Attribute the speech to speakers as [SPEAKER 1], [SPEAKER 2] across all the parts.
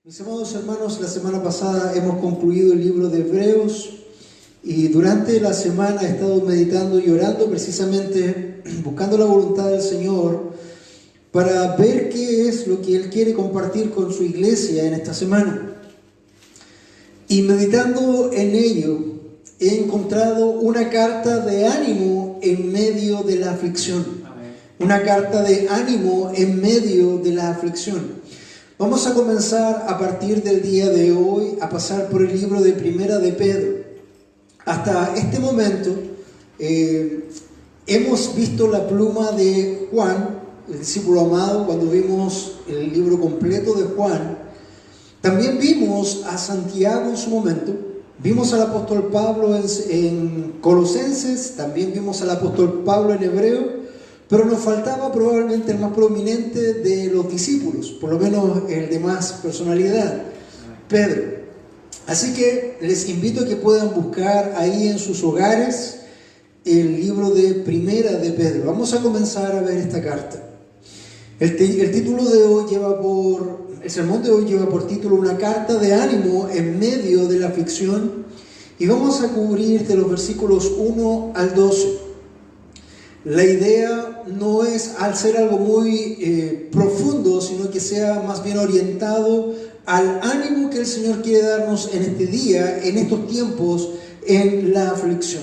[SPEAKER 1] Mis amados hermanos, la semana pasada hemos concluido el libro de Hebreos y durante la semana he estado meditando y orando precisamente buscando la voluntad del Señor para ver qué es lo que Él quiere compartir con su iglesia en esta semana. Y meditando en ello, he encontrado una carta de ánimo en medio de la aflicción. Una carta de ánimo en medio de la aflicción. Vamos a comenzar a partir del día de hoy a pasar por el libro de Primera de Pedro. Hasta este momento hemos visto la pluma de Juan, el discípulo amado, cuando vimos el libro completo de Juan. También vimos a Santiago en su momento, vimos al apóstol Pablo en Colosenses, también vimos al apóstol Pablo en Hebreo. Pero nos faltaba probablemente el más prominente de los discípulos, por lo menos el de más personalidad, Pedro. Así que les invito a que puedan buscar ahí en sus hogares el libro de Primera de Pedro. Vamos a comenzar a ver esta carta. El sermón de hoy lleva por título Una carta de ánimo en medio de la aflicción, y vamos a cubrir de los versículos 1 al 12. La idea no es al ser algo muy profundo, sino que sea más bien orientado al ánimo que el Señor quiere darnos en este día, en estos tiempos, en la aflicción.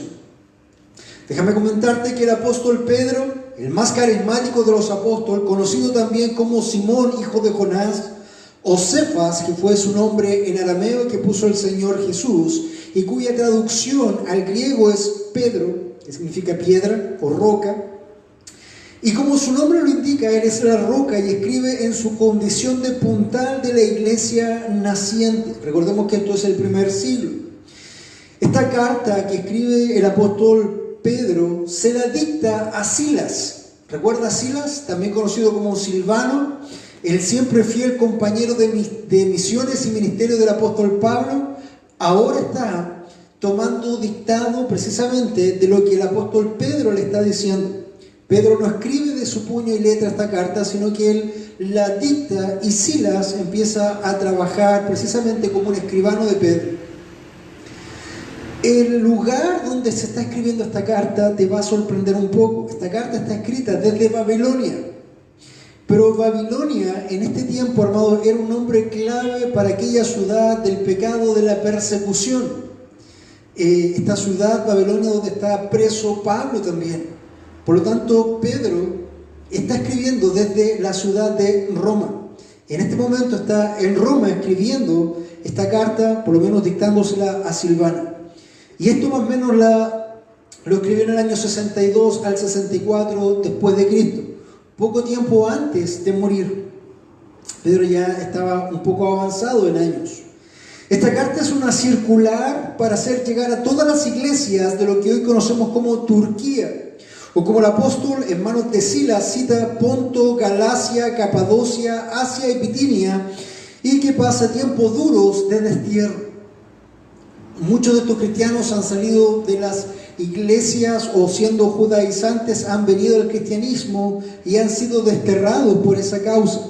[SPEAKER 1] Déjame comentarte que el apóstol Pedro, el más carismático de los apóstoles, conocido también como Simón, hijo de Jonás, o Cefas, que fue su nombre en arameo que puso el Señor Jesús, y cuya traducción al griego es Pedro, que significa piedra o roca, y como su nombre lo indica, él es la roca y escribe en su condición de puntal de la iglesia naciente. Recordemos que esto es el primer siglo. Esta carta que escribe el apóstol Pedro se la dicta a Silas. ¿Recuerda a Silas? También conocido como Silvano, el siempre fiel compañero de misiones y ministerio del apóstol Pablo. Ahora está tomando dictado precisamente de lo que el apóstol Pedro le está diciendo. Pedro no escribe de su puño y letra esta carta, sino que él la dicta y Silas empieza a trabajar precisamente como un escribano de Pedro. El lugar donde se está escribiendo esta carta te va a sorprender un poco. Esta carta está escrita desde Babilonia. Pero Babilonia en este tiempo, hermanos, era un nombre clave para aquella ciudad del pecado de la persecución. Esta ciudad, Babilonia, donde está preso Pablo también. Por lo tanto, Pedro está escribiendo desde la ciudad de Roma. En este momento está en Roma escribiendo esta carta, por lo menos dictándosela a Silvano. Y esto más o menos lo escribió en el año 62 al 64 después de Cristo, poco tiempo antes de morir. Pedro ya estaba un poco avanzado en años. Esta carta es una circular para hacer llegar a todas las iglesias de lo que hoy conocemos como Turquía, o como el apóstol en manos de Silas cita Ponto, Galacia, Capadocia, Asia y Bitinia, y que pasa tiempos duros de destierro. Muchos de estos cristianos han salido de las iglesias o siendo judaizantes han venido al cristianismo y han sido desterrados por esa causa.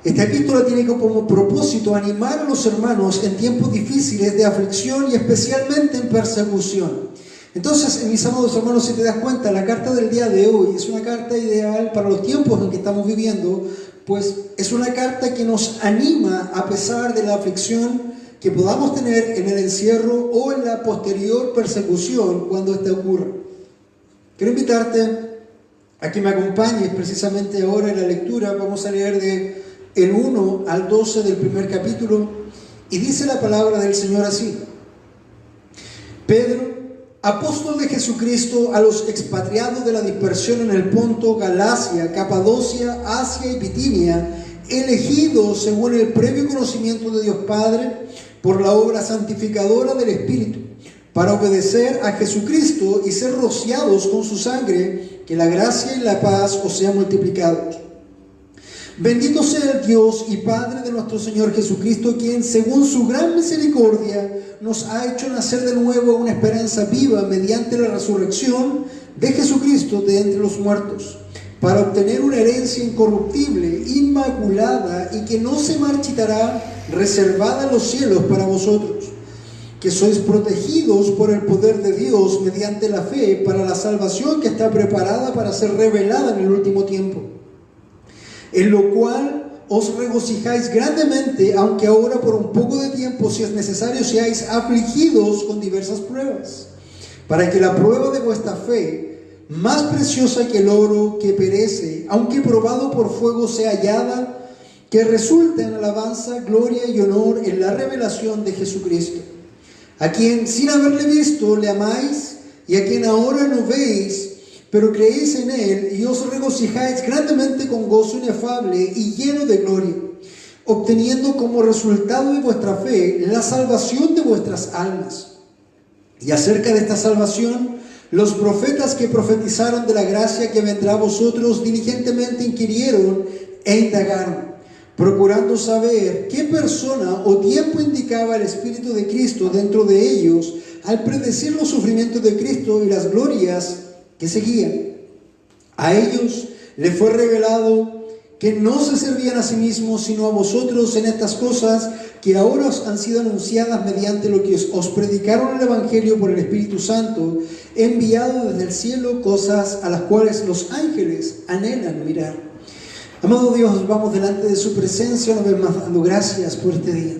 [SPEAKER 1] Esta epístola tiene como propósito animar a los hermanos en tiempos difíciles de aflicción y especialmente en persecución. Entonces, mis amados hermanos, si te das cuenta, la carta del día de hoy es una carta ideal para los tiempos en que estamos viviendo, pues es una carta que nos anima a pesar de la aflicción que podamos tener en el encierro o en la posterior persecución cuando ésta ocurra. Quiero invitarte a que me acompañes precisamente ahora en la lectura. Vamos a leer de el 1 al 12 del primer capítulo, y dice la palabra del Señor así: Pedro, apóstol de Jesucristo, a los expatriados de la dispersión en el Ponto, Galacia, Capadocia, Asia y Bitinia, elegidos según el previo conocimiento de Dios Padre, por la obra santificadora del Espíritu, para obedecer a Jesucristo y ser rociados con su sangre, que la gracia y la paz os sean multiplicados. Bendito sea el Dios y Padre de nuestro Señor Jesucristo, quien según su gran misericordia nos ha hecho nacer de nuevo una esperanza viva mediante la resurrección de Jesucristo de entre los muertos, para obtener una herencia incorruptible, inmaculada y que no se marchitará, reservada en los cielos para vosotros, que sois protegidos por el poder de Dios mediante la fe para la salvación que está preparada para ser revelada en el último tiempo, en lo cual os regocijáis grandemente, aunque ahora por un poco de tiempo, si es necesario, seáis afligidos con diversas pruebas, para que la prueba de vuestra fe, más preciosa que el oro que perece, aunque probado por fuego, sea hallada, que resulte en alabanza, gloria y honor en la revelación de Jesucristo, a quien sin haberle visto le amáis, y a quien ahora no veis, pero creéis en Él, y os regocijáis grandemente con gozo inefable y lleno de gloria, obteniendo como resultado de vuestra fe la salvación de vuestras almas. Y acerca de esta salvación, los profetas que profetizaron de la gracia que vendrá a vosotros diligentemente inquirieron e indagaron, procurando saber qué persona o tiempo indicaba el Espíritu de Cristo dentro de ellos al predecir los sufrimientos de Cristo y las glorias que seguían. A ellos les fue revelado que no se servían a sí mismos, sino a vosotros en estas cosas que ahora os han sido anunciadas mediante lo que os predicaron el Evangelio por el Espíritu Santo, enviado desde el cielo, cosas a las cuales los ángeles anhelan mirar. Amado Dios, vamos delante de su presencia una vez más dando gracias por este día.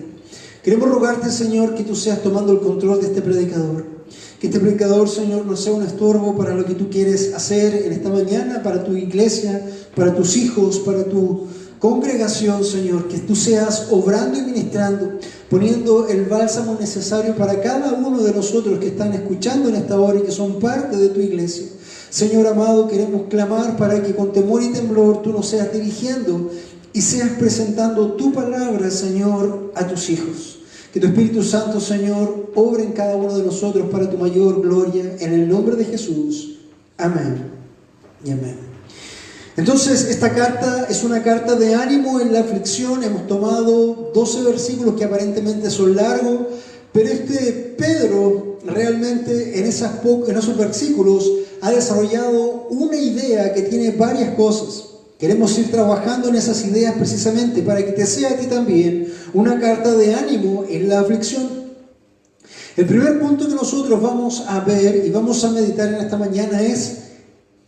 [SPEAKER 1] Queremos rogarte, Señor, que tú seas tomando el control de este predicador. Que este predicador, Señor, no sea un estorbo para lo que tú quieres hacer en esta mañana, para tu iglesia, para tus hijos, para tu congregación, Señor. Que tú seas obrando y ministrando, poniendo el bálsamo necesario para cada uno de nosotros que están escuchando en esta hora y que son parte de tu iglesia. Señor amado, queremos clamar para que con temor y temblor tú nos seas dirigiendo y seas presentando tu palabra, Señor, a tus hijos. Que tu Espíritu Santo, Señor, obre en cada uno de nosotros para tu mayor gloria, en el nombre de Jesús. Amén y amén. Entonces, esta carta es una carta de ánimo en la aflicción. Hemos tomado 12 versículos que aparentemente son largos, pero Pedro realmente en esos versículos ha desarrollado una idea que tiene varias cosas. Queremos ir trabajando en esas ideas precisamente para que te sea a ti también una carta de ánimo en la aflicción. El primer punto que nosotros vamos a ver y vamos a meditar en esta mañana es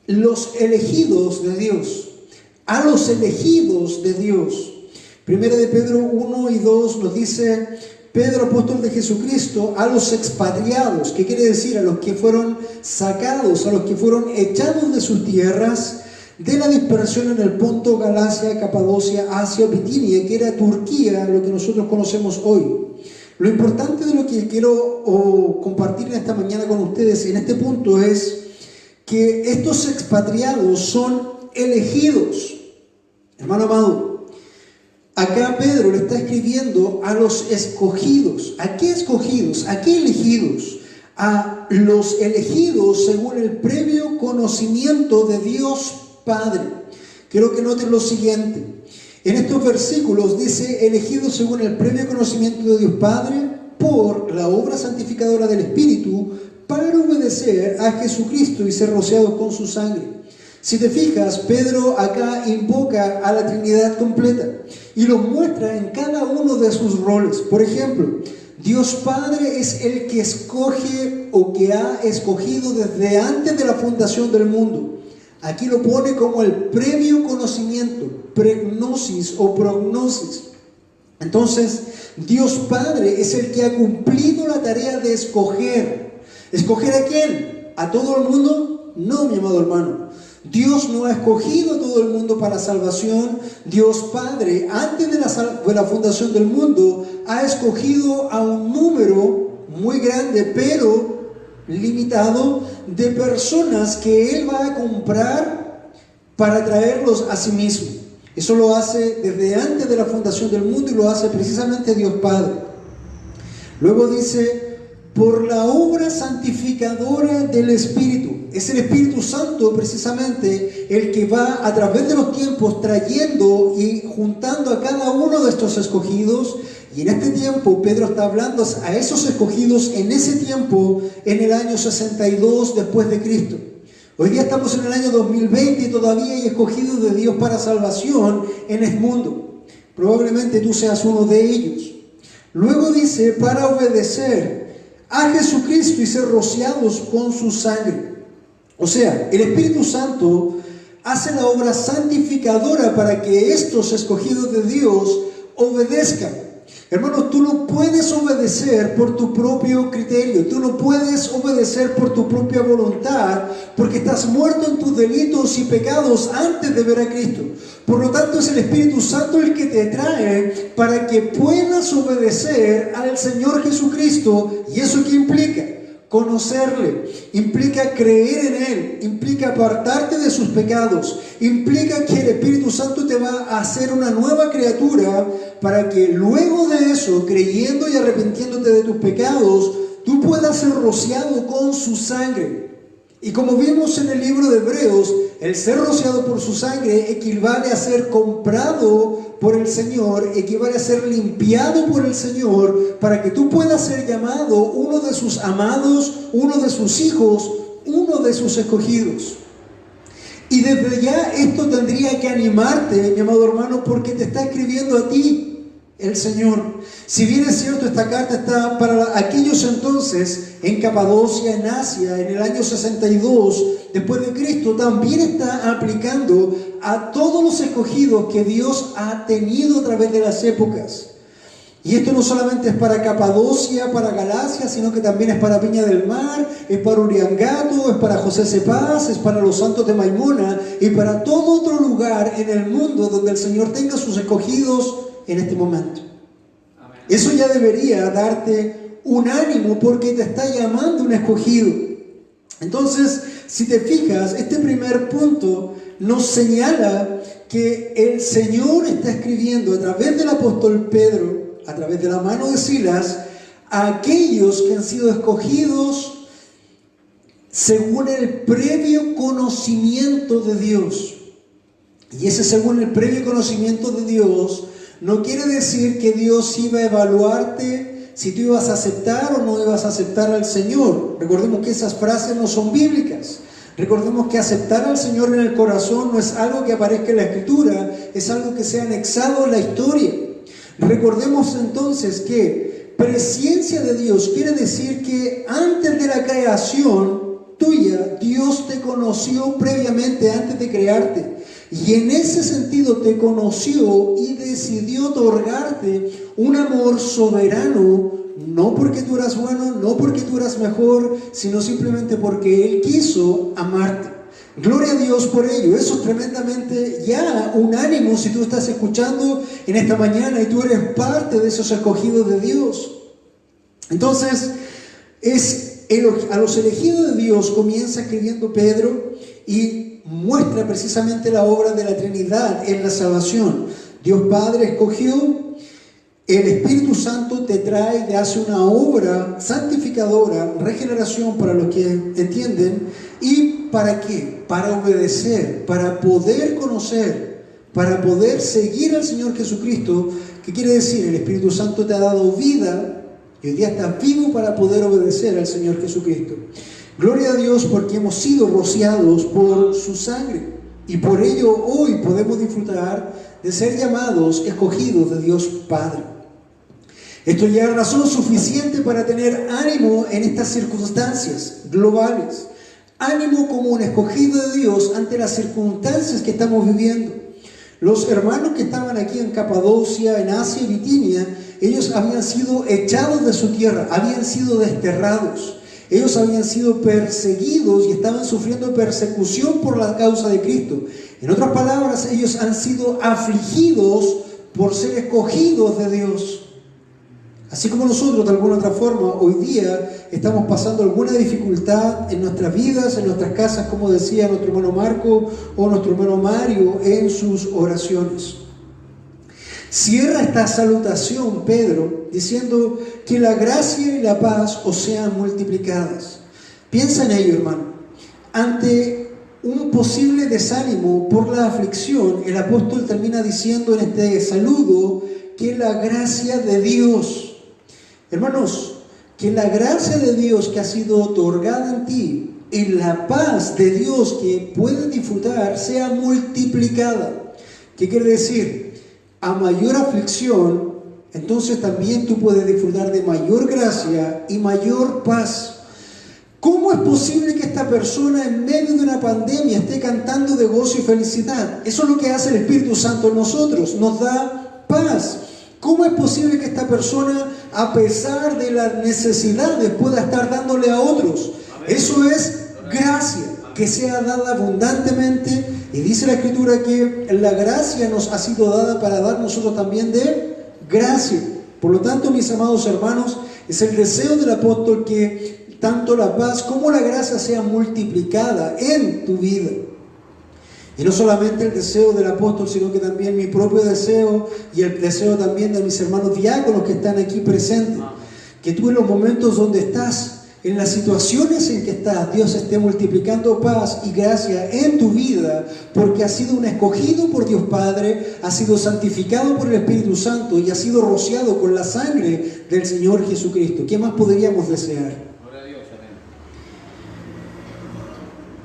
[SPEAKER 1] los elegidos de Dios. A los elegidos de Dios. Primera de Pedro 1 y 2 nos dice: Pedro, apóstol de Jesucristo, a los expatriados, ¿qué quiere decir? A los que fueron sacados, a los que fueron echados de sus tierras, de la dispersión en el Ponto, Galacia, Capadocia, Asia, Bitinia, que era Turquía, lo que nosotros conocemos hoy. Lo importante de lo que quiero compartir en esta mañana con ustedes en este punto es que estos expatriados son elegidos. Hermano amado, acá Pedro le está escribiendo a los escogidos. ¿A qué escogidos? ¿A qué elegidos? A los elegidos según el previo conocimiento de Dios Padre. Quiero que noten lo siguiente. En estos versículos dice: elegidos según el previo conocimiento de Dios Padre por la obra santificadora del Espíritu para obedecer a Jesucristo y ser rociados con su sangre. Si te fijas, Pedro acá invoca a la Trinidad completa y los muestra en cada uno de sus roles. Por ejemplo, Dios Padre es el que escoge o que ha escogido desde antes de la fundación del mundo. Aquí lo pone como el previo conocimiento, pregnosis o prognosis. Entonces, Dios Padre es el que ha cumplido la tarea de escoger. ¿Escoger a quién? ¿A todo el mundo? No, mi amado hermano. Dios no ha escogido a todo el mundo para salvación. Dios Padre, antes de la fundación del mundo, ha escogido a un número muy grande, pero limitado, de personas que Él va a comprar para traerlos a sí mismo. Eso lo hace desde antes de la fundación del mundo y lo hace precisamente Dios Padre. Luego dice: por la obra santificadora del Espíritu. Es el Espíritu Santo precisamente el que va a través de los tiempos trayendo y juntando a cada uno de estos escogidos. Y en este tiempo Pedro está hablando a esos escogidos en ese tiempo, en el año 62 después de Cristo. Hoy día estamos en el año 2020 y todavía hay escogidos de Dios para salvación en el mundo. Probablemente tú seas uno de ellos. Luego dice, para obedecer a Jesucristo y ser rociados con su sangre. O sea, el Espíritu Santo hace la obra santificadora para que estos escogidos de Dios obedezcan. Hermano, tú no puedes obedecer por tu propio criterio, tú no puedes obedecer por tu propia voluntad, porque estás muerto en tus delitos y pecados antes de ver a Cristo. Por lo tanto, es el Espíritu Santo el que te trae para que puedas obedecer al Señor Jesucristo. ¿Y eso qué implica? Conocerle, implica creer en Él, implica apartarte de sus pecados, implica que el Espíritu Santo te va a hacer una nueva criatura para que luego de eso, creyendo y arrepintiéndote de tus pecados, tú puedas ser rociado con su sangre. Y como vimos en el libro de Hebreos, el ser rociado por su sangre equivale a ser comprado por el Señor, equivale a ser limpiado por el Señor, para que tú puedas ser llamado uno de sus amados, uno de sus hijos, uno de sus escogidos. Y desde ya esto tendría que animarte, mi amado hermano, porque te está escribiendo a ti el Señor. Si bien es cierto, esta carta está para aquellos entonces en Capadocia, en Asia, en el año 62 después de Cristo, también está aplicando a todos los escogidos que Dios ha tenido a través de las épocas. Y esto no solamente es para Capadocia, para Galacia, sino que también es para Viña del Mar, es para Uriangato, es para José Cepaz, es para los santos de Maimona y para todo otro lugar en el mundo donde el Señor tenga sus escogidos en este momento. Amén. Eso ya debería darte un ánimo porque te está llamando un escogido. Entonces, si te fijas, este primer punto nos señala que el Señor está escribiendo a través del apóstol Pedro, a través de la mano de Silas, a aquellos que han sido escogidos según el previo conocimiento de Dios. Y ese según el previo conocimiento de Dios no quiere decir que Dios iba a evaluarte si tú ibas a aceptar o no ibas a aceptar al Señor. Recordemos que esas frases no son bíblicas. Recordemos que aceptar al Señor en el corazón no es algo que aparezca en la Escritura, es algo que se ha anexado en la historia. Recordemos entonces que presciencia de Dios quiere decir que antes de la creación tuya, Dios te conoció previamente antes de crearte. Y en ese sentido te conoció y decidió otorgarte un amor soberano, no porque tú eras bueno, no porque tú eras mejor, sino simplemente porque Él quiso amarte. Gloria a Dios por ello. Eso es tremendamente ya un ánimo si tú estás escuchando en esta mañana y tú eres parte de esos escogidos de Dios. Entonces, a los elegidos de Dios comienza escribiendo Pedro y muestra precisamente la obra de la Trinidad en la salvación. Dios Padre escogió, el Espíritu Santo te trae, te hace una obra santificadora, regeneración para los que entienden. ¿Y para qué? Para obedecer, para poder conocer, para poder seguir al Señor Jesucristo. ¿Qué quiere decir? El Espíritu Santo te ha dado vida y hoy día estás vivo para poder obedecer al Señor Jesucristo. Gloria a Dios porque hemos sido rociados por su sangre y por ello hoy podemos disfrutar de ser llamados escogidos de Dios Padre. Esto ya es razón suficiente para tener ánimo en estas circunstancias globales. Ánimo como un escogido de Dios ante las circunstancias que estamos viviendo. Los hermanos que estaban aquí en Capadocia, en Asia y Bitinia, ellos habían sido echados de su tierra, habían sido desterrados. Ellos habían sido perseguidos y estaban sufriendo persecución por la causa de Cristo. En otras palabras, ellos han sido afligidos por ser escogidos de Dios. Así como nosotros, de alguna otra forma, hoy día estamos pasando alguna dificultad en nuestras vidas, en nuestras casas, como decía nuestro hermano Marco o nuestro hermano Mario en sus oraciones. Cierra esta salutación Pedro diciendo que la gracia y la paz os sean multiplicadas. Piensa en ello, hermano. Ante un posible desánimo por la aflicción, el apóstol termina diciendo en este saludo que la gracia de Dios, hermanos, que la gracia de Dios que ha sido otorgada en ti y la paz de Dios que puedes disfrutar sea multiplicada. ¿Qué quiere decir? A mayor aflicción, entonces también tú puedes disfrutar de mayor gracia y mayor paz. ¿Cómo es posible que esta persona en medio de una pandemia esté cantando de gozo y felicidad? Eso es lo que hace el Espíritu Santo en nosotros, nos da paz. ¿Cómo es posible que esta persona, a pesar de las necesidades, pueda estar dándole a otros? Eso es gracia, que sea dada abundantemente. Y dice la Escritura que la gracia nos ha sido dada para dar nosotros también de gracia. Por lo tanto, mis amados hermanos, es el deseo del apóstol que tanto la paz como la gracia sea multiplicada en tu vida. Y no solamente el deseo del apóstol, sino que también mi propio deseo y el deseo también de mis hermanos diáconos que están aquí presentes. Que tú en los momentos donde estás, en las situaciones en que estás, Dios esté multiplicando paz y gracia en tu vida, porque has sido un escogido por Dios Padre, has sido santificado por el Espíritu Santo y has sido rociado con la sangre del Señor Jesucristo. ¿Qué más podríamos desear?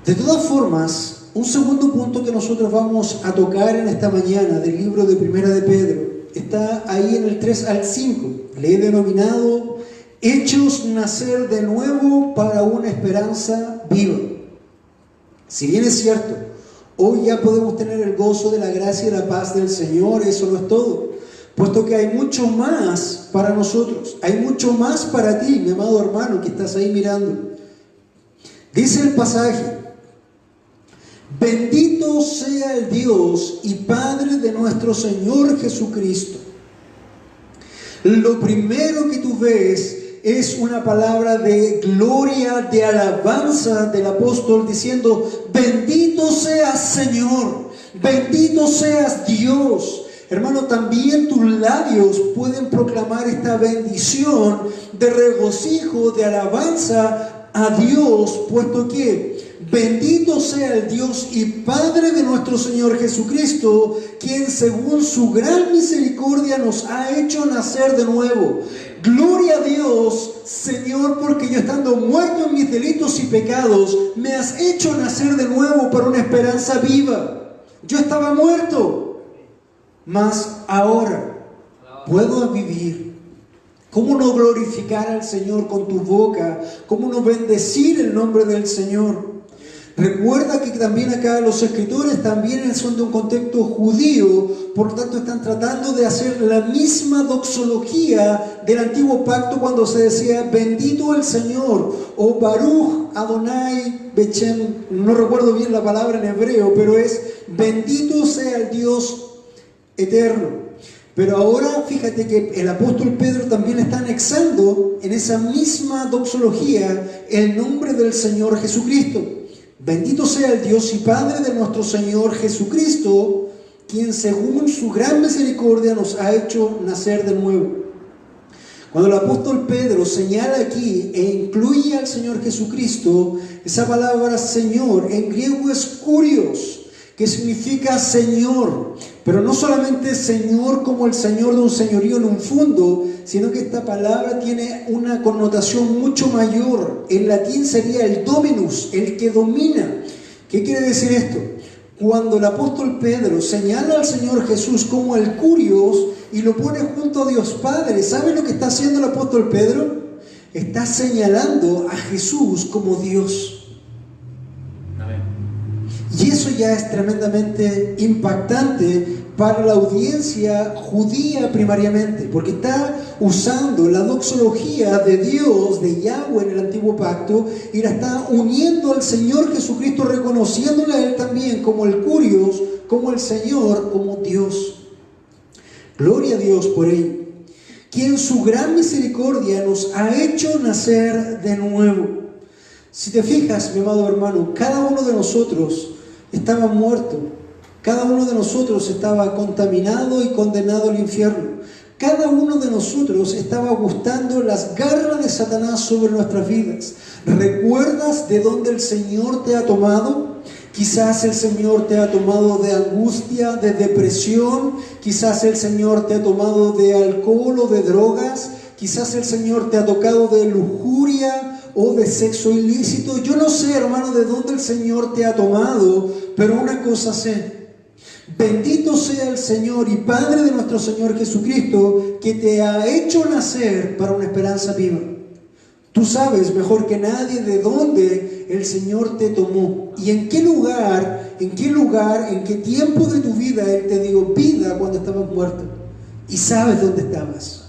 [SPEAKER 1] De todas formas, un segundo punto que nosotros vamos a tocar en esta mañana del libro de Primera de Pedro está ahí en el 3 al 5. Le he denominado hechos nacer de nuevo para una esperanza viva. Si bien es cierto, hoy ya podemos tener el gozo de la gracia y la paz del Señor, eso no es todo, puesto que hay mucho más para nosotros, hay mucho más para ti, mi amado hermano que estás ahí mirando. Dice el pasaje: bendito sea el Dios y Padre de nuestro Señor Jesucristo. Lo primero que tú ves es una palabra de gloria, de alabanza del apóstol diciendo: bendito seas Señor, bendito seas Dios. Hermano, también tus labios pueden proclamar esta bendición de regocijo, de alabanza a Dios, puesto que bendito sea el Dios y Padre de nuestro Señor Jesucristo, quien según su gran misericordia nos ha hecho nacer de nuevo. Gloria a Dios, Señor, porque yo estando muerto en mis delitos y pecados, me has hecho nacer de nuevo para una esperanza viva. Yo estaba muerto, mas ahora puedo vivir. ¿Cómo no glorificar al Señor con tu boca? ¿Cómo no bendecir el nombre del Señor? Recuerda que también acá los escritores también son de un contexto judío, por lo tanto están tratando de hacer la misma doxología del antiguo pacto cuando se decía bendito el Señor o Baruch Adonai Bechem, no recuerdo bien la palabra en hebreo, pero es bendito sea el Dios eterno. Pero ahora fíjate que el apóstol Pedro también está anexando en esa misma doxología el nombre del Señor Jesucristo. Bendito sea el Dios y Padre de nuestro Señor Jesucristo, quien según su gran misericordia nos ha hecho nacer de nuevo. Cuando el apóstol Pedro señala aquí e incluye al Señor Jesucristo, esa palabra Señor en griego es kurios, que significa Señor, pero no solamente Señor como el Señor de un señorío en un fondo, sino que esta palabra tiene una connotación mucho mayor. En latín sería el dominus, el que domina. ¿Qué quiere decir esto? Cuando el apóstol Pedro señala al Señor Jesús como el kurios y lo pone junto a Dios Padre, ¿sabe lo que está haciendo el apóstol Pedro? Está señalando a Jesús como Dios. Y eso ya es tremendamente impactante para la audiencia judía primariamente, porque está usando la doxología de Dios, de Yahweh en el antiguo pacto, y la está uniendo al Señor Jesucristo, reconociéndole a Él también como el kurios, como el Señor, como Dios. Gloria a Dios por ello, quien en su gran misericordia nos ha hecho nacer de nuevo. Si te fijas, mi amado hermano, cada uno de nosotros estaba muerto. Cada uno de nosotros estaba contaminado y condenado al infierno. Cada uno de nosotros estaba gustando las garras de Satanás sobre nuestras vidas. ¿Recuerdas de dónde el Señor te ha tomado? Quizás el Señor te ha tomado de angustia, de depresión. Quizás el Señor te ha tomado de alcohol o de drogas. Quizás el Señor te ha tocado de lujuria o de sexo ilícito. Yo no sé, hermano, de dónde el Señor te ha tomado, pero una cosa sé: bendito sea el Señor y Padre de nuestro Señor Jesucristo, que te ha hecho nacer para una esperanza viva. Tú sabes mejor que nadie de dónde el Señor te tomó y en qué lugar, en qué tiempo de tu vida Él te dio vida cuando estabas muerto. Y sabes dónde estabas.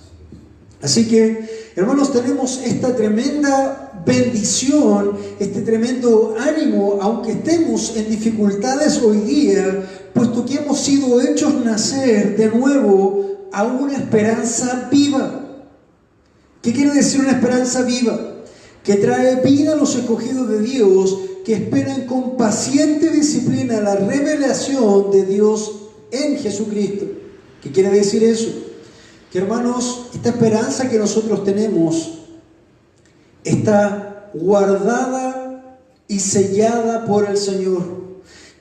[SPEAKER 1] Así que, hermanos, tenemos esta tremenda bendición, este tremendo ánimo, aunque estemos en dificultades hoy día, puesto que hemos sido hechos nacer de nuevo a una esperanza viva. ¿Qué quiere decir una esperanza viva? Que trae vida a los escogidos de Dios, que esperan con paciente disciplina la revelación de Dios en Jesucristo. ¿Qué quiere decir eso? Que, hermanos, esta esperanza que nosotros tenemos está guardada y sellada por el Señor.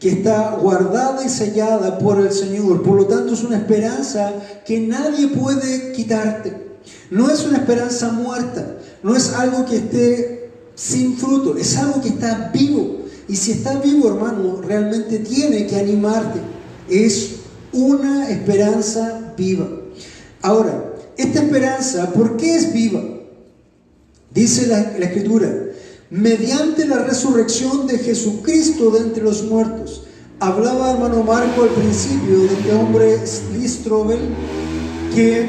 [SPEAKER 1] Que está guardada y sellada por el Señor. Por lo tanto, es una esperanza que nadie puede quitarte. No es una esperanza muerta, no es algo que esté sin fruto, es algo que está vivo. Y si está vivo, hermano, realmente tiene que animarte. Es una esperanza viva. Ahora, esta esperanza, ¿por qué es viva? Dice la Escritura: mediante la resurrección de Jesucristo de entre los muertos. Hablaba hermano Marco al principio de este hombre Lee Strobel, que,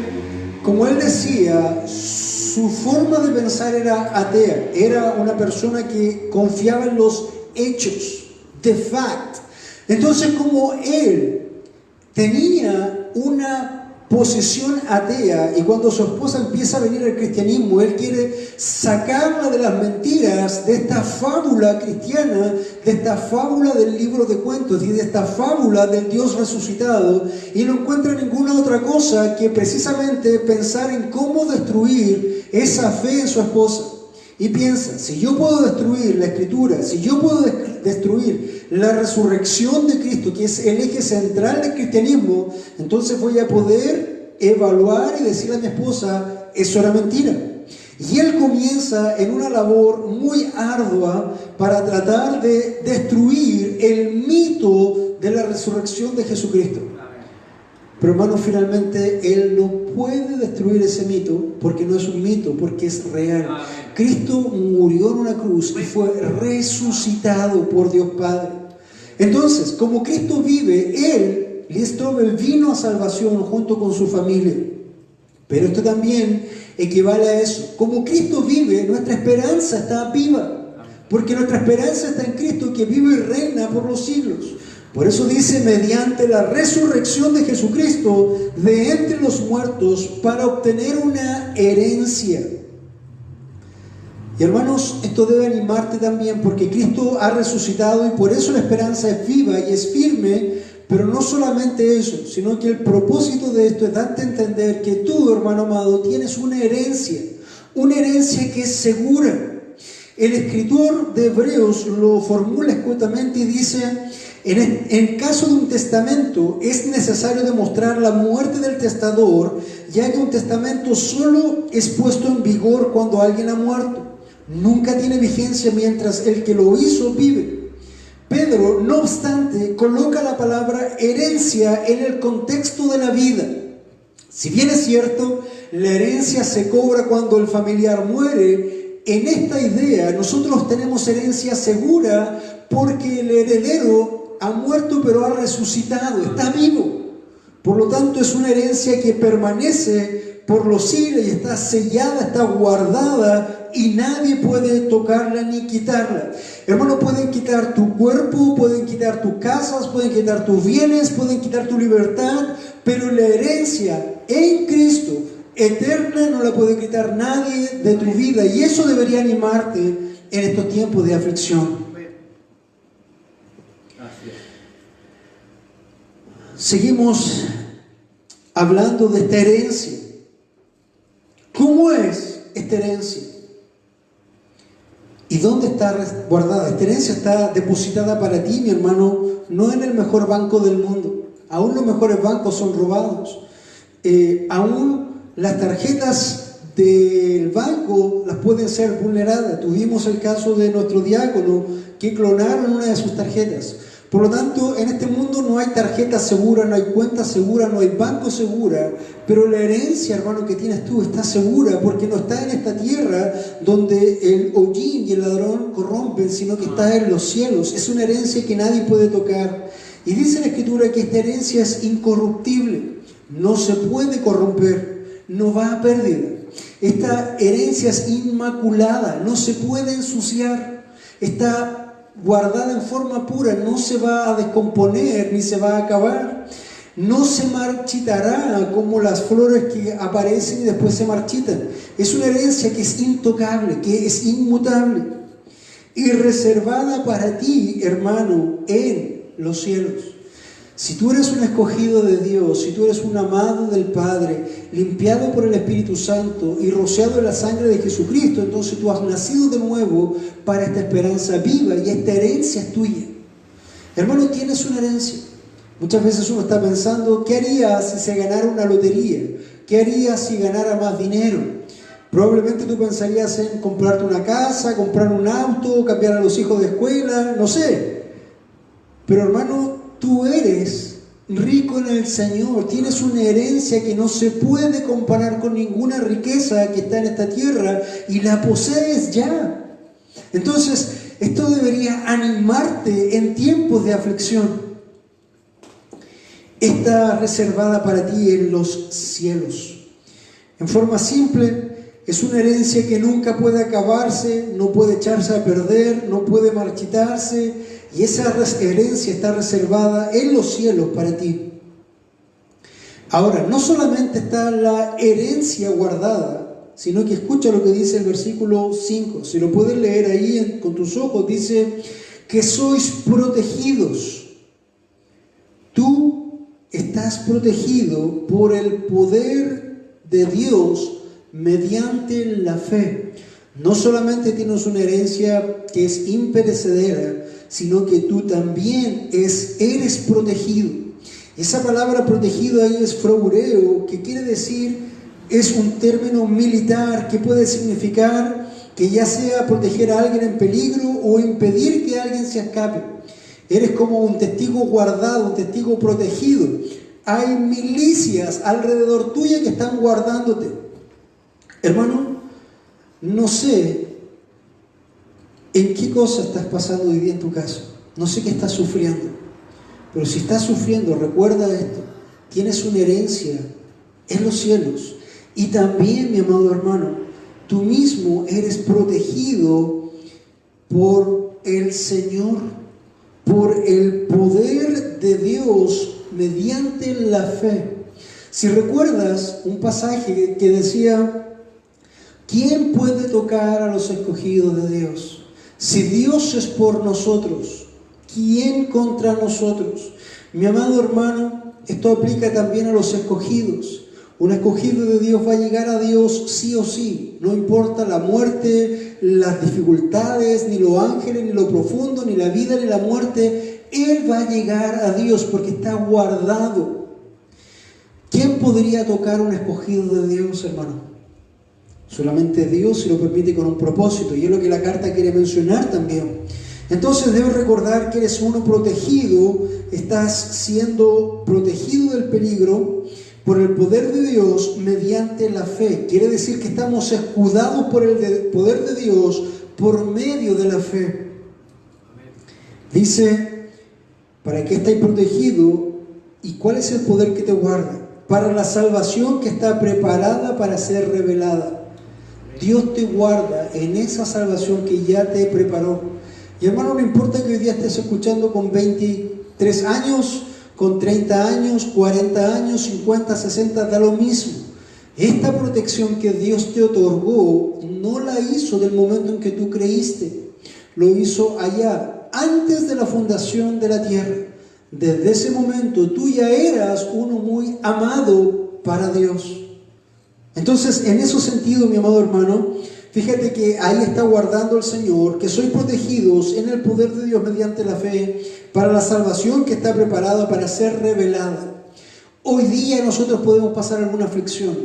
[SPEAKER 1] como él decía, su forma de pensar era atea. Era una persona que confiaba en los hechos, the fact. Entonces, como él tenía una posición atea, y cuando su esposa empieza a venir al cristianismo, él quiere sacarla de las mentiras de esta fábula cristiana, de esta fábula del libro de cuentos y de esta fábula del Dios resucitado, y no encuentra ninguna otra cosa que precisamente pensar en cómo destruir esa fe en su esposa. Y piensa: si yo puedo destruir la Escritura, si yo puedo destruir la resurrección de Cristo, que es el eje central del cristianismo, entonces voy a poder evaluar y decirle a mi esposa: eso era mentira. Y él comienza en una labor muy ardua para tratar de destruir el mito de la resurrección de Jesucristo. Pero, hermano, finalmente él no puede destruir ese mito, porque no es un mito, porque es real. Cristo murió en una cruz y fue resucitado por Dios Padre. Entonces, como Cristo vive, él, Lee Strobel, vino a salvación junto con su familia. Pero esto también equivale a eso. Como Cristo vive, nuestra esperanza está viva, porque nuestra esperanza está en Cristo, que vive y reina por los siglos. Por eso dice: mediante la resurrección de Jesucristo de entre los muertos, para obtener una herencia. Y, hermanos, esto debe animarte también, porque Cristo ha resucitado y por eso la esperanza es viva y es firme. Pero no solamente eso, sino que el propósito de esto es darte a entender que tú, hermano amado, tienes una herencia que es segura. El escritor de Hebreos lo formula escuetamente y dice: en caso de un testamento es necesario demostrar la muerte del testador, ya que un testamento solo es puesto en vigor cuando alguien ha muerto. Nunca tiene vigencia mientras el que lo hizo vive. Pedro, no obstante, coloca la palabra herencia en el contexto de la vida. Si bien es cierto, la herencia se cobra cuando el familiar muere, en esta idea nosotros tenemos herencia segura porque el heredero ha muerto pero ha resucitado, está vivo. Por lo tanto, es una herencia que permanece por los siglos y está sellada, está guardada y nadie puede tocarla ni quitarla. Hermano, pueden quitar tu cuerpo, pueden quitar tus casas, pueden quitar tus bienes, pueden quitar tu libertad, pero la herencia en Cristo eterna no la puede quitar nadie de tu vida, y eso debería animarte en estos tiempos de aflicción. Seguimos hablando de esta herencia. ¿Cómo es esta herencia? ¿Y dónde está guardada? Esta herencia está depositada para ti, mi hermano, no en el mejor banco del mundo. Aún los mejores bancos son robados. Aún las tarjetas del banco las pueden ser vulneradas. Tuvimos el caso de nuestro diácono que clonaron una de sus tarjetas. Por lo tanto, en este mundo no hay tarjeta segura, no hay cuenta segura, no hay banco segura, pero la herencia, hermano, que tienes tú está segura porque no está en esta tierra donde el hollín y el ladrón corrompen, sino que está en los cielos. Es una herencia que nadie puede tocar. Y dice la Escritura que esta herencia es incorruptible, no se puede corromper, no va a pérdida. Esta herencia es inmaculada, no se puede ensuciar, está guardada en forma pura, no se va a descomponer ni se va a acabar, no se marchitará como las flores que aparecen y después se marchitan. Es una herencia que es intocable, que es inmutable y reservada para ti, hermano, en los cielos. Si tú eres un escogido de Dios, si tú eres un amado del Padre, limpiado por el Espíritu Santo y rociado en la sangre de Jesucristo, entonces tú has nacido de nuevo para esta esperanza viva y esta herencia es tuya. Hermano, tienes una herencia. Muchas veces uno está pensando, ¿qué haría si se ganara una lotería? ¿Qué haría si ganara más dinero? Probablemente tú pensarías en comprarte una casa, comprar un auto, cambiar a los hijos de escuela, no sé. Pero hermano, tú eres rico en el Señor, tienes una herencia que no se puede comparar con ninguna riqueza que está en esta tierra y la posees ya. Entonces, esto debería animarte en tiempos de aflicción. Está reservada para ti en los cielos. En forma simple, es una herencia que nunca puede acabarse, no puede echarse a perder, no puede marchitarse. Y esa herencia está reservada en los cielos para ti. Ahora, no solamente está la herencia guardada, sino que escucha lo que dice el versículo 5. Si lo puedes leer ahí con tus ojos, dice que sois protegidos. Tú estás protegido por el poder de Dios mediante la fe. No solamente tienes una herencia que es imperecedera, sino que tú también eres protegido. Esa palabra protegido ahí es froureo, que quiere decir, es un término militar que puede significar que ya sea proteger a alguien en peligro o impedir que alguien se escape. Eres como un testigo guardado, un testigo protegido. Hay milicias alrededor tuya que están guardándote. Hermano, no sé ¿en qué cosa estás pasando hoy día en tu caso? No sé qué estás sufriendo, pero si estás sufriendo, recuerda esto: tienes una herencia en los cielos. Y también, mi amado hermano, tú mismo eres protegido por el Señor, por el poder de Dios mediante la fe. Si recuerdas un pasaje que decía, ¿quién puede tocar a los escogidos de Dios? Si Dios es por nosotros, ¿quién contra nosotros? Mi amado hermano, esto aplica también a los escogidos. Un escogido de Dios va a llegar a Dios sí o sí. No importa la muerte, las dificultades, ni los ángeles, ni lo profundo, ni la vida, ni la muerte. Él va a llegar a Dios porque está guardado. ¿Quién podría tocar a un escogido de Dios, hermano? Solamente Dios, si lo permite, con un propósito, y es lo que la carta quiere mencionar también. Entonces debes recordar que eres uno protegido, estás siendo protegido del peligro por el poder de Dios mediante la fe. Quiere decir que estamos escudados por el poder de Dios por medio de la fe. Dice, ¿para qué estáis protegidos? ¿Y cuál es el poder que te guarda? Para la salvación que está preparada para ser revelada. Dios te guarda en esa salvación que ya te preparó. Y hermano, no importa que hoy día estés escuchando con 23 años, con 30 años, 40 años, 50, 60, da lo mismo. Esta protección que Dios te otorgó no la hizo del momento en que tú creíste. Lo hizo allá, antes de la fundación de la tierra. Desde ese momento tú ya eras uno muy amado para Dios. Entonces, en ese sentido, mi amado hermano, fíjate que ahí está guardando el Señor, que sois protegidos en el poder de Dios mediante la fe, para la salvación que está preparada para ser revelada. Hoy día nosotros podemos pasar alguna aflicción.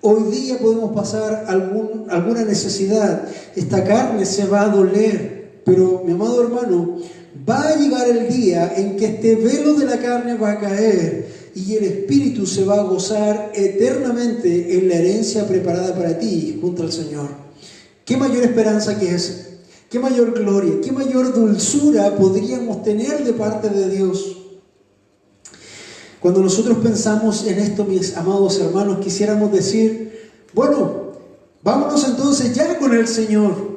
[SPEAKER 1] Hoy día podemos pasar alguna necesidad. Esta carne se va a doler. Pero, mi amado hermano, va a llegar el día en que este velo de la carne va a caer y el Espíritu se va a gozar eternamente en la herencia preparada para ti junto al Señor. ¿Qué mayor esperanza que esa? ¿Qué mayor gloria? ¿Qué mayor dulzura podríamos tener de parte de Dios? Cuando nosotros pensamos en esto, mis amados hermanos, quisiéramos decir, bueno, vámonos entonces ya con el Señor.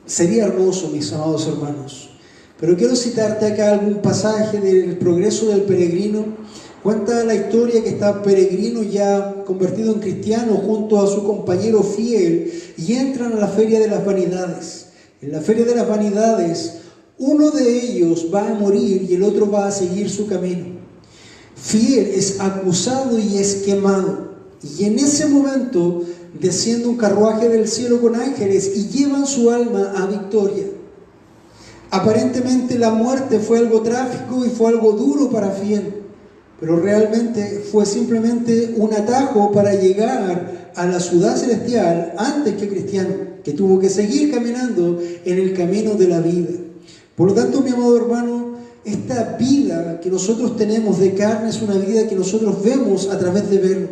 [SPEAKER 1] Sería hermoso, mis amados hermanos. Pero quiero citarte acá algún pasaje del progreso del peregrino. Cuenta la historia que está peregrino ya convertido en cristiano junto a su compañero fiel y entran a la feria de las vanidades. En la feria de las vanidades, uno de ellos va a morir y el otro va a seguir su camino. Fiel es acusado y es quemado. Y en ese momento desciende un carruaje del cielo con ángeles y llevan su alma a victoria. Aparentemente la muerte fue algo trágico y fue algo duro para Fiel, pero realmente fue simplemente un atajo para llegar a la ciudad celestial antes que Cristiano, que tuvo que seguir caminando en el camino de la vida. Por lo tanto, mi amado hermano, esta vida que nosotros tenemos de carne es una vida que nosotros vemos a través de velo.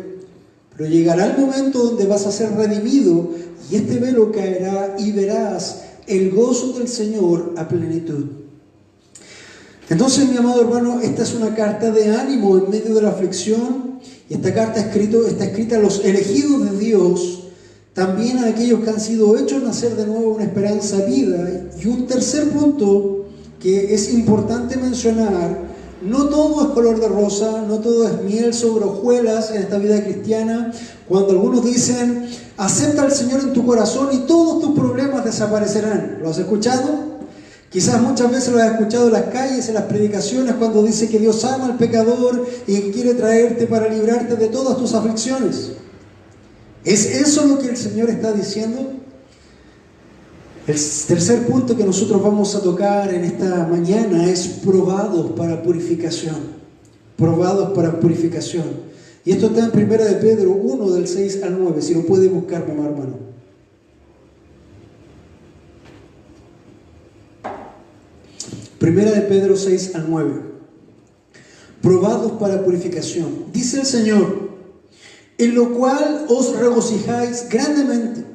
[SPEAKER 1] Pero llegará el momento donde vas a ser redimido y este velo caerá y verás el gozo del Señor a plenitud. Entonces, mi amado hermano, esta es una carta de ánimo en medio de la aflicción. Y esta carta está escrita a los elegidos de Dios, también a aquellos que han sido hechos nacer de nuevo una esperanza vida. Y un tercer punto que es importante mencionar: no todo es color de rosa, no todo es miel sobre hojuelas en esta vida cristiana. Cuando algunos dicen, acepta al Señor en tu corazón y todos tus problemas desaparecerán. ¿Lo has escuchado? Quizás muchas veces lo has escuchado en las calles, en las predicaciones, cuando dice que Dios ama al pecador y que quiere traerte para librarte de todas tus aflicciones. ¿Es eso lo que el Señor está diciendo? El tercer punto que nosotros vamos a tocar en esta mañana es probados para purificación. Probados para purificación. Y esto está en 1 de Pedro 1, del 6 al 9, si lo puede buscar, mi hermano. 1 de Pedro 6 al 9. Probados para purificación. Dice el Señor, en lo cual os regocijáis grandemente.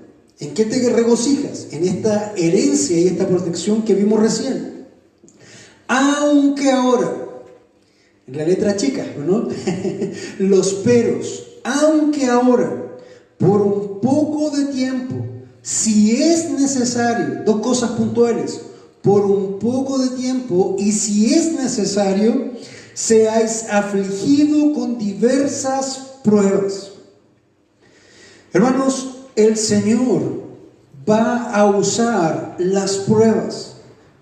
[SPEAKER 1] ¿En qué te regocijas? En esta herencia y esta protección que vimos recién. Aunque ahora, en la letra chica, ¿no? Los peros, aunque ahora, por un poco de tiempo, si es necesario, dos cosas puntuales, por un poco de tiempo y si es necesario, seáis afligidos con diversas pruebas. Hermanos, el Señor va a usar las pruebas.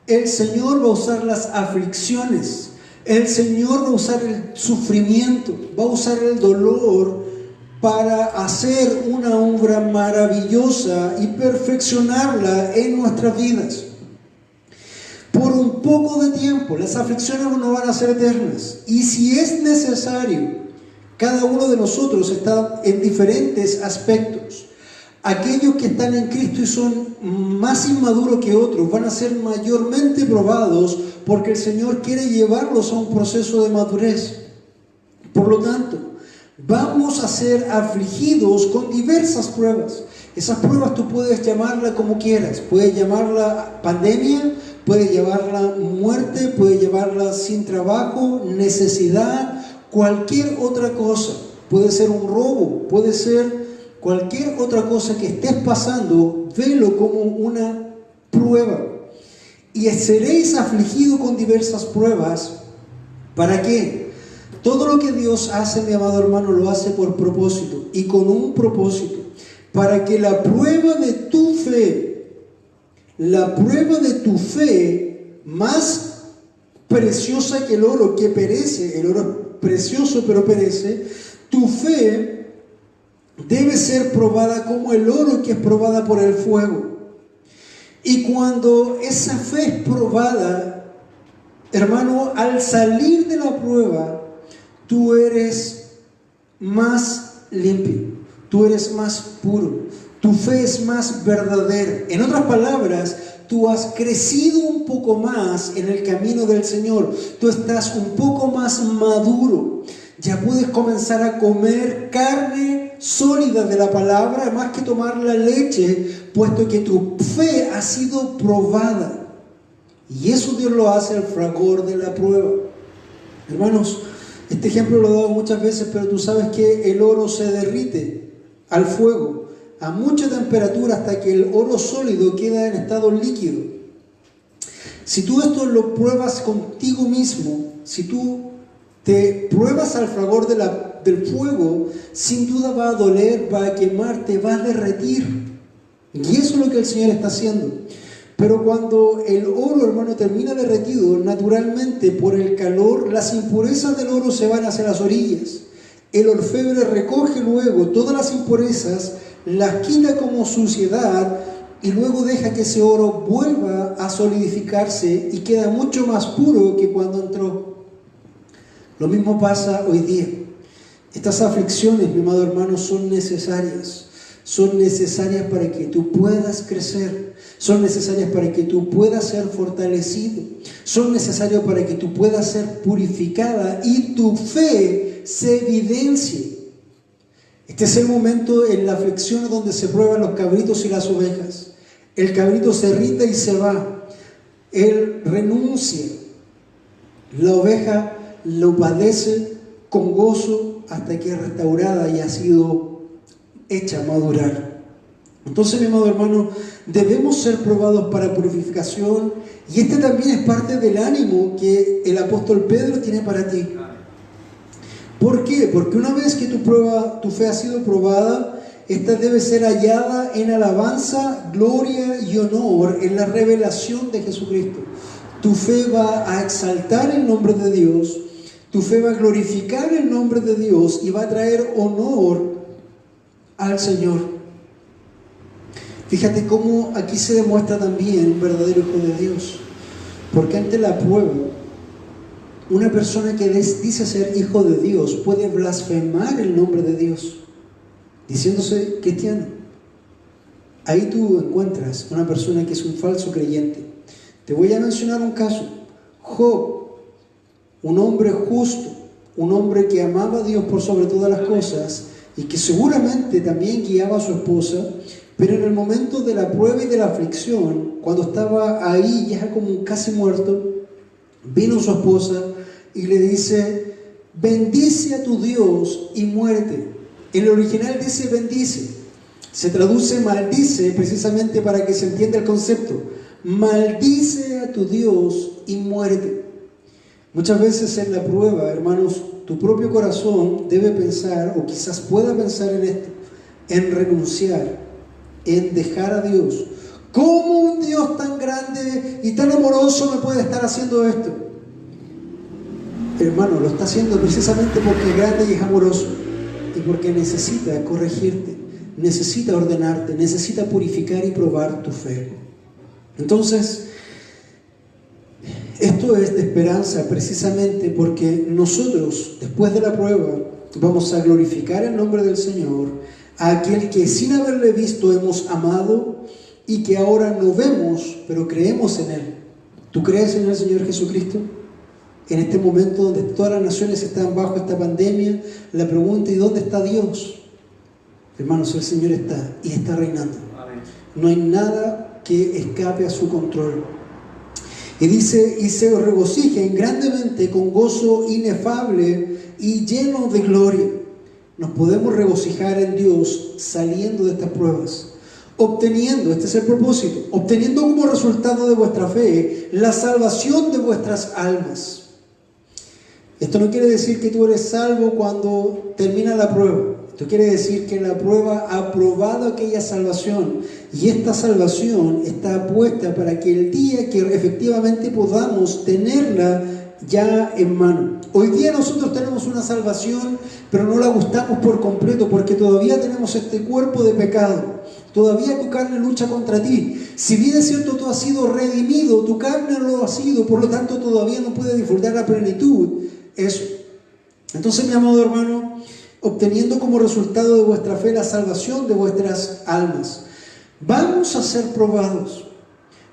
[SPEAKER 1] El Señor va a usar las aflicciones. El Señor va a usar el sufrimiento. Va a usar el dolor para hacer una obra maravillosa y perfeccionarla en nuestras vidas. Por un poco de tiempo, las aflicciones no van a ser eternas. Y si es necesario, cada uno de nosotros está en diferentes aspectos. Aquellos que están en Cristo y son más inmaduros que otros van a ser mayormente probados porque el Señor quiere llevarlos a un proceso de madurez. Por lo tanto, vamos a ser afligidos con diversas pruebas. Esas pruebas tú puedes llamarla como quieras. Puedes llamarla pandemia, puedes llamarla muerte, puedes llamarla sin trabajo, necesidad, cualquier otra cosa. Puede ser un robo, puede ser cualquier otra cosa que estés pasando, velo como una prueba. Y seréis afligidos con diversas pruebas. ¿Para qué? Todo lo que Dios hace, mi amado hermano, lo hace por propósito y con un propósito. Para que la prueba de tu fe, más preciosa que el oro que perece, el oro es precioso pero perece, tu fe debe ser probada como el oro que es probada por el fuego. Y cuando esa fe es probada, hermano, al salir de la prueba, tú eres más limpio. tú eres más puro, tu fe es más verdadera. En otras palabras, tú has crecido un poco más en el camino del Señor, tú estás un poco más maduro, ya puedes comenzar a comer carne sólida de la palabra, más que tomar la leche, puesto que tu fe ha sido probada. Y eso Dios lo hace al fragor de la prueba. Hermanos, este ejemplo lo he dado muchas veces, pero tú sabes que el oro se derrite al fuego a mucha temperatura hasta que el oro sólido queda en estado líquido. Si tú esto lo pruebas contigo mismo, si tú te pruebas al fragor del fuego, sin duda va a doler, va a quemar, te va a derretir. Y eso es lo que el Señor está haciendo. Pero cuando el oro, hermano, termina derretido, naturalmente por el calor, las impurezas del oro se van hacia las orillas. El orfebre recoge luego todas las impurezas, las quita como suciedad y luego deja que ese oro vuelva a solidificarse y queda mucho más puro que cuando entró. Lo mismo pasa hoy día. Estas aflicciones, mi amado hermano, son necesarias. Son necesarias para que tú puedas crecer. Son necesarias para que tú puedas ser fortalecido. Son necesarias para que tú puedas ser purificada y tu fe se evidencie. Este es el momento en la aflicción donde se prueban los cabritos y las ovejas. El cabrito se irrita y se va. Él renuncia. La oveja lo padece con gozo hasta que es restaurada y ha sido hecha madurar. Entonces, mi amado hermano, debemos ser probados para purificación, y este también es parte del ánimo que el apóstol Pedro tiene para ti. ¿Por qué? Porque una vez que tu fe ha sido probada, esta debe ser hallada en alabanza, gloria y honor en la revelación de Jesucristo. Tu fe va a exaltar el nombre de Dios, tu fe va a glorificar el nombre de Dios y va a traer honor al Señor. Fíjate cómo aquí se demuestra también un verdadero hijo de Dios, porque ante la prueba, una persona que dice ser hijo de Dios puede blasfemar el nombre de Dios, diciéndose cristiano. Ahí tú encuentras una persona que es un falso creyente. Te voy a mencionar un caso. Job, un hombre justo, un hombre que amaba a Dios por sobre todas las cosas y que seguramente también guiaba a su esposa, pero en el momento de la prueba y de la aflicción, cuando estaba ahí ya como casi muerto, vino su esposa y le dice: bendice a tu Dios y muérete. En el original dice bendice, se traduce maldice precisamente para que se entienda el concepto. Maldice a tu Dios y muérete. Muchas veces en la prueba, hermanos, tu propio corazón debe pensar, o quizás pueda pensar en esto, en renunciar, en dejar a Dios. ¿Cómo un Dios tan grande y tan amoroso me puede estar haciendo esto? Hermano, lo está haciendo precisamente porque es grande y es amoroso, y porque necesita corregirte, necesita ordenarte, necesita purificar y probar tu fe. Entonces, esto es de esperanza precisamente porque nosotros, después de la prueba, vamos a glorificar el nombre del Señor, a aquel que sin haberle visto hemos amado y que ahora no vemos, pero creemos en Él. ¿Tú crees en el Señor Jesucristo? En este momento donde todas las naciones están bajo esta pandemia, la pregunta: ¿y dónde está Dios? Hermanos, el Señor está y está reinando. Amén. No hay nada que escape a su control. Y dice: y se regocijen grandemente con gozo inefable y lleno de gloria. Nos podemos regocijar en Dios saliendo de estas pruebas, obteniendo, este es el propósito, obteniendo como resultado de vuestra fe la salvación de vuestras almas. Esto no quiere decir que tú eres salvo cuando termina la prueba. Esto quiere decir que la prueba ha probado aquella salvación, y esta salvación está puesta para que el día que efectivamente podamos tenerla ya en mano. Hoy día nosotros tenemos una salvación, pero no la gustamos por completo porque todavía tenemos este cuerpo de pecado. Todavía tu carne lucha contra ti. Si bien es cierto, tú has sido redimido, tu carne no lo ha sido, por lo tanto todavía no puede disfrutar la plenitud. Eso. Entonces, mi amado hermano, obteniendo como resultado de vuestra fe la salvación de vuestras almas. Vamos a ser probados,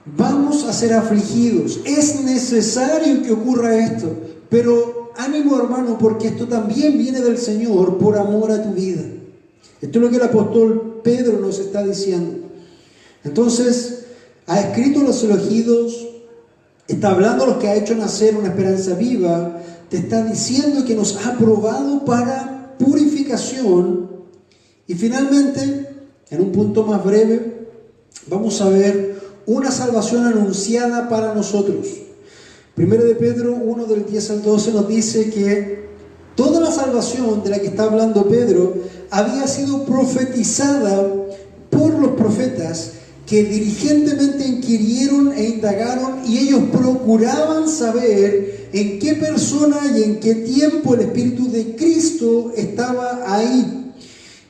[SPEAKER 1] vamos a ser afligidos, es necesario que ocurra esto, pero ánimo hermano, porque esto también viene del Señor por amor a tu vida. Esto es lo que el apóstol Pedro nos está diciendo. Entonces, ha escrito a los elegidos, está hablando a los que ha hecho nacer una esperanza viva, te está diciendo que nos ha probado para purificación. Y finalmente, en un punto más breve, vamos a ver una salvación anunciada para nosotros. Primero de Pedro 1 del 10 al 12 nos dice que toda la salvación de la que está hablando Pedro había sido profetizada por los profetas que diligentemente inquirieron e indagaron, y ellos procuraban saber en qué persona y en qué tiempo el Espíritu de Cristo estaba ahí.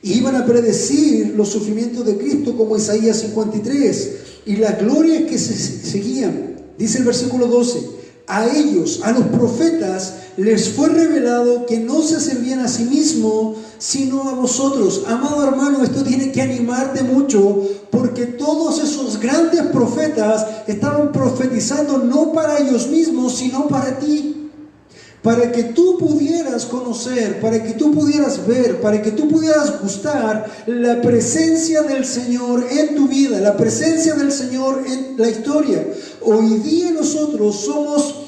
[SPEAKER 1] Y iban a predecir los sufrimientos de Cristo como Isaías 53 y las glorias que se seguían. Dice el versículo 12, a ellos, a los profetas, les fue revelado que no se servían a sí mismos, sino a vosotros. Amado hermano, esto tiene que animarte mucho, porque todos esos grandes profetas estaban profetizando no para ellos mismos, sino para ti. Para que tú pudieras conocer, para que tú pudieras ver, para que tú pudieras gustar la presencia del Señor en tu vida, la presencia del Señor en la historia. Hoy día nosotros somos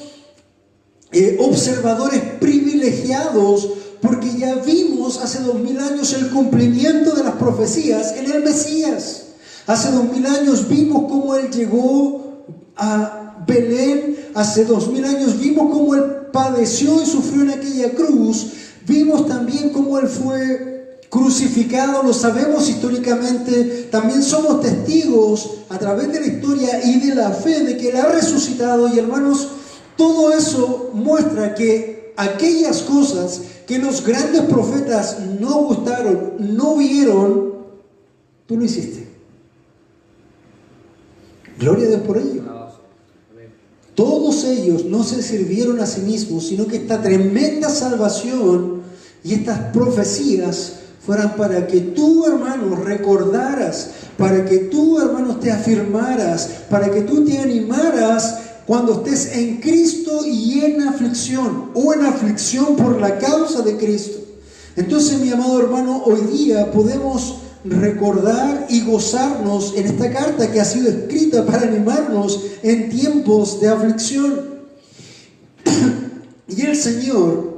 [SPEAKER 1] observadores privilegiados, porque ya vimos hace 2000 años el cumplimiento de las profecías en el Mesías. Hace 2000 años vimos cómo Él llegó a Belén. Hace 2000 años vimos cómo Él padeció y sufrió en aquella cruz. Vimos también cómo Él fue crucificado, lo sabemos históricamente. También somos testigos a través de la historia y de la fe de que Él ha resucitado. Y hermanos, todo eso muestra que aquellas cosas que los grandes profetas no gustaron, no vieron, tú lo hiciste. Gloria a Dios por ello. Todos ellos no se sirvieron a sí mismos, sino que esta tremenda salvación y estas profecías fueran para que tú, hermano, recordaras, para que tú, hermano, te afirmaras, para que tú te animaras cuando estés en Cristo y en aflicción, o en aflicción por la causa de Cristo. Entonces, mi amado hermano, hoy día podemos recordar y gozarnos en esta carta que ha sido escrita para animarnos en tiempos de aflicción. Y el Señor,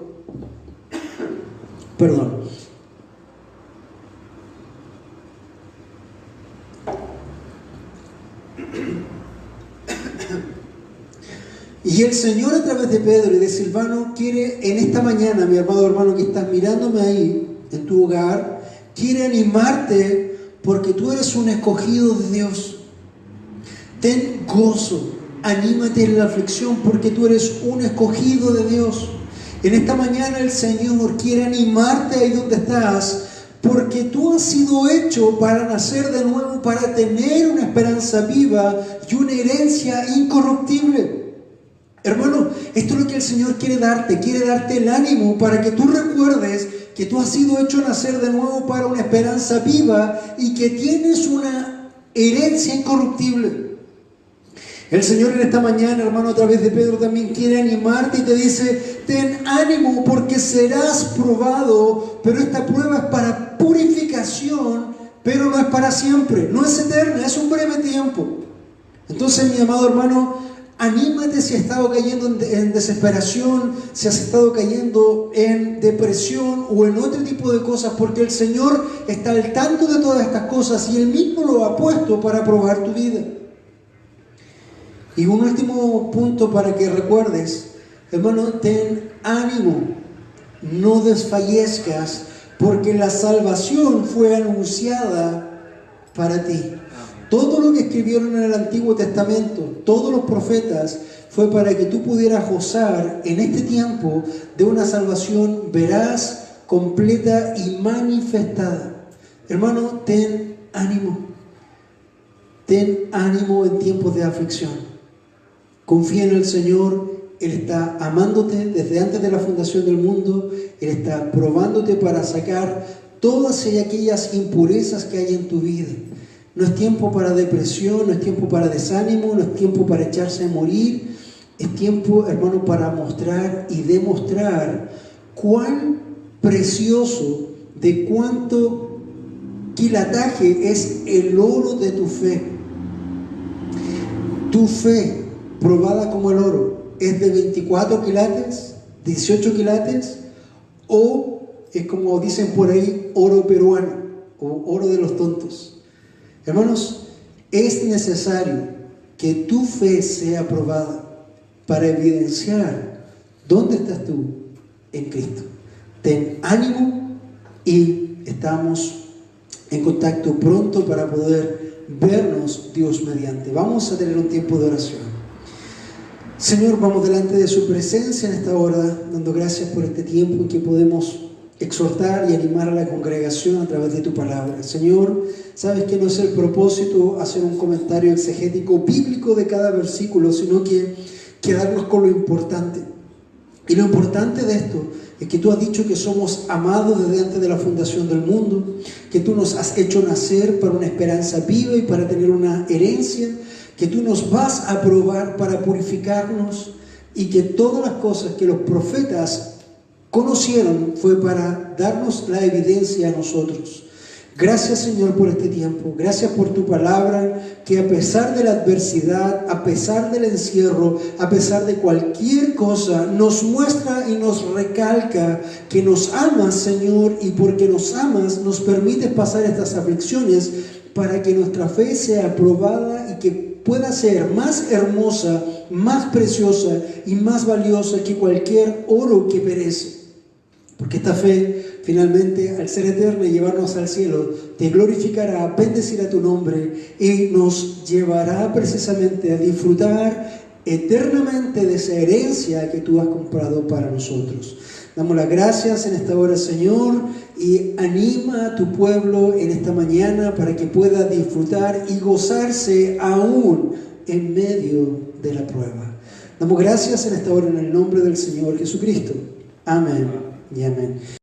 [SPEAKER 1] y el Señor a través de Pedro y de Silvano quiere en esta mañana, mi amado hermano que estás mirándome ahí en tu hogar, quiere animarte porque tú eres un escogido de Dios. Ten gozo, anímate en la aflicción porque tú eres un escogido de Dios. En esta mañana el Señor quiere animarte ahí donde estás, porque tú has sido hecho para nacer de nuevo, para tener una esperanza viva y una herencia incorruptible. Hermano, esto es lo que el Señor quiere darte el ánimo para que tú recuerdes que tú has sido hecho nacer de nuevo para una esperanza viva y que tienes una herencia incorruptible. El Señor en esta mañana, hermano, a través de Pedro también quiere animarte y te dice, ten ánimo porque serás probado, pero esta prueba es para purificación, pero no es para siempre, no es eterna, es un breve tiempo. Entonces, mi amado hermano, anímate si has estado cayendo en desesperación, si has estado cayendo en depresión o en otro tipo de cosas, porque el Señor está al tanto de todas estas cosas y Él mismo lo ha puesto para probar tu vida. Y un último punto para que recuerdes, hermano, ten ánimo, no desfallezcas, porque la salvación fue anunciada para ti. Todo lo que escribieron en el Antiguo Testamento, todos los profetas, fue para que tú pudieras gozar en este tiempo de una salvación veraz, completa y manifestada. Hermano, ten ánimo. Ten ánimo en tiempos de aflicción. Confía en el Señor Él está amándote desde antes de la fundación del mundo. Él está probándote para sacar todas aquellas impurezas que hay en tu vida. No es tiempo para depresión, no es tiempo para desánimo, no es tiempo para echarse a morir. Es tiempo, hermano, para mostrar y demostrar cuán precioso, de cuánto quilataje es el oro de tu fe. Tu fe, probada como el oro, ¿es de 24 quilates, 18 quilates? ¿O es como dicen por ahí, oro peruano o oro de los tontos? Hermanos, es necesario que tu fe sea probada para evidenciar dónde estás tú en Cristo. Ten ánimo y estamos en contacto pronto para poder vernos Dios mediante. Vamos a tener un tiempo de oración. Señor, vamos delante de su presencia en esta hora, dando gracias por este tiempo en que podemos exhortar y animar a la congregación a través de tu palabra. Señor, sabes que no es el propósito hacer un comentario exegético bíblico de cada versículo, sino que quedarnos con lo importante. Y lo importante de esto es que tú has dicho que somos amados desde antes de la fundación del mundo, que tú nos has hecho nacer para una esperanza viva y para tener una herencia, que tú nos vas a probar para purificarnos y que todas las cosas que los profetas conocieron fue para darnos la evidencia a nosotros. Gracias, Señor, por este tiempo. Gracias por tu palabra, que a pesar de la adversidad, a pesar del encierro, a pesar de cualquier cosa, nos muestra y nos recalca que nos amas, Señor, y porque nos amas, nos permites pasar estas aflicciones para que nuestra fe sea aprobada y que pueda ser más hermosa, más preciosa y más valiosa que cualquier oro que perece. Porque esta fe, finalmente, al ser eterna y llevarnos al cielo, te glorificará, bendecirá tu nombre y nos llevará precisamente a disfrutar eternamente de esa herencia que tú has comprado para nosotros. Damos las gracias en esta hora, Señor, y anima a tu pueblo en esta mañana para que pueda disfrutar y gozarse aún en medio de la prueba. Damos gracias en esta hora en el nombre del Señor Jesucristo. Amén y amén.